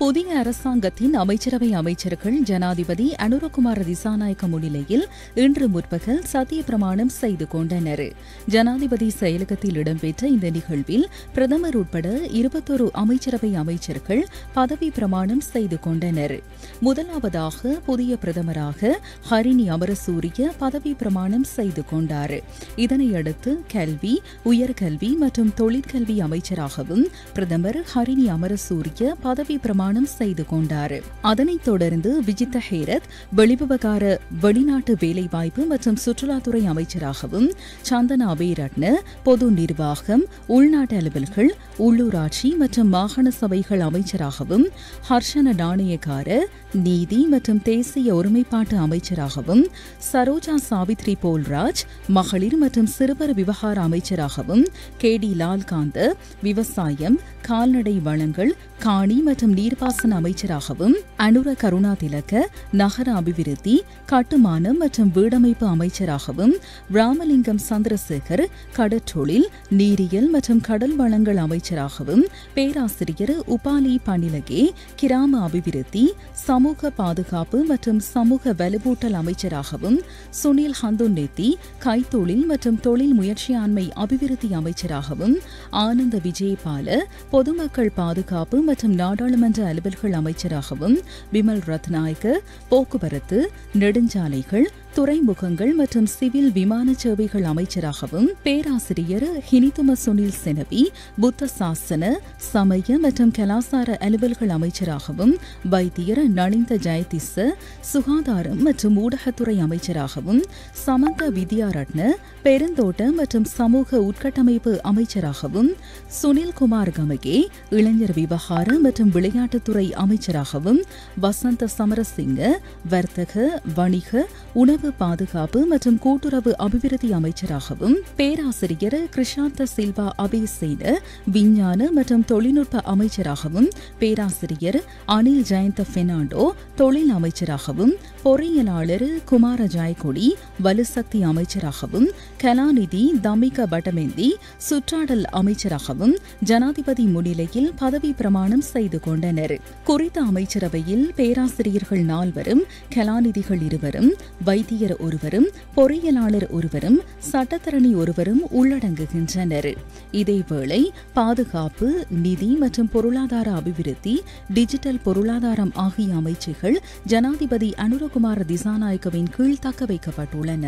புதிய அரசாங்கத்தின் அமைச்சரவை அமைச்சர்கள் ஜனாதிபதி அனுரகுமார திசாநாயக்க முன்னிலையில் இன்று முற்பகல் சத்திய பிரமாணம் செய்து கொண்டனர். ஜனாதிபதி செயலகத்தில் இடம்பெற்ற இந்த நிகழ்வில் பிரதமர் உட்பட 21 அமைச்சரவை அமைச்சர்கள் பதவி பிரமாணம் செய்து கொண்டனர். முதலாவதாக புதிய பிரதமராக ஹரிணி அமரசூரிய பதவி பிரமாணம் செய்து கொண்டார். இதனையடுத்து கல்வி, உயர்கல்வி மற்றும் தொழிற்கல்வி அமைச்சராகவும் பிரதமர் ஹரிணி அமரசூரிய பதவி பிரமாணம் செய்து கொண்டார். அதனைத் தொடர்ந்து விஜித்த ஹேரத் வெளிவிவகார, வெளிநாட்டு வேலைவாய்ப்பு மற்றும் சுற்றுலாத்துறை அமைச்சராகவும், சந்தனா அபேரட்ன பொது நிர்வாகம், உள்நாட்டு அலுவல்கள், உள்ளூராட்சி மற்றும் மாகாண சபைகள் அமைச்சராகவும், ஹர்ஷன நாணயக்கார நீதி மற்றும் தேசிய ஒருமைப்பாட்டு அமைச்சராகவும், சரோஜா சாவித்ரி போல்ராஜ் மகளிர் மற்றும் சிறுவர் விவகார அமைச்சராகவும், KD லால்காந்த விவசாயம், கால்நடை வளங்கள், காணி மற்றும் நீர்ப்பாசன அமைச்சராகவும், அனுர கருணாதிலக்க நகர அபிவிருத்தி, கட்டுமானம் மற்றும் வீடமைப்பு அமைச்சராகவும், ராமலிங்கம் சந்திரசேகர் கடற்றொழில், நீரியல் மற்றும் கடல் வளங்கள் அமைச்சராகவும், பேராசிரியர் உபாலி பணிலகே கிராம அபிவிருத்தி, சமூக பாதுகாப்பு மற்றும் சமூக வலுவூட்டல் அமைச்சராகவும், சுனில் ஹந்துன்னெத்தி கைத்தொழில் மற்றும் தொழில் முயற்சியாண்மை அபிவிருத்தி அமைச்சராகவும், ஆனந்த விஜயபால பொதுமக்கள் பாதுகாப்பு மற்றும் நாடாளுமன்ற அலுவல்கள் அமைச்சராகவும், விமல் ரத்நாயக்க போக்குவரத்து, நெடுஞ்சாலைகள், துறைமுகங்கள் மற்றும் சிவில் விமான சேவைகள் அமைச்சராகவும், பேராசிரியர் ஹினிதும சுனில் செனவி புத்த சாசன, சமய மற்றும் கலாசார அலுவல்கள் அமைச்சராகவும், வைத்தியர் நளிந்த ஜெயதிஸ்ஸ சுகாதாரம் மற்றும் ஊடகத்துறை அமைச்சராகவும், சமந்த வித்யாரட்ன பெருந்தோட்ட மற்றும் சமூக உட்கட்டமைப்பு அமைச்சராகவும், சுனில் குமார் கமகே இளைஞர் விவகார மற்றும் விளையாட்டுத்துறை அமைச்சராகவும், வசந்த சமரசிங்க வர்த்தக, வணிக, உணவு பாதுகாப்பு மற்றும் கூட்டுறவு அபிவிருத்தி அமைச்சராகவும், பேராசிரியர் கிருஷாந்த சில்வா அபேசேன விஞ்ஞான மற்றும் தொழில்நுட்ப அமைச்சராகவும், பேராசிரியர் அனில் ஜெயந்த பெர்னாண்டோ தொழில் அமைச்சராகவும், பொறியியலாளர் குமார ஜாய்கொடி வலுசக்தி அமைச்சராகவும், கலாநிதி தமிக பட்டமெந்தி சுற்றாடல் அமைச்சராகவும் ஜனாதிபதி முன்னிலையில் பதவி பிரமாணம் செய்து கொண்டனர். குறித்த அமைச்சரவையில் பேராசிரியர்கள் 4 கலாநிதிகள் 2 வைத்தியர் 1 பொறியியலாளர் 1 சட்டத்தரணி 1 உள்ளடங்குகின்றனர். இதேவேளை பாதுகாப்பு, நிதி மற்றும் பொருளாதார அபிவிருத்தி, டிஜிட்டல் பொருளாதாரம் ஆகிய அமைச்சுகள் ஜனாதிபதி அனுரகுமார திசாநாயக்கவின் கீழ் தக்க வைக்கப்பட்டுள்ளன.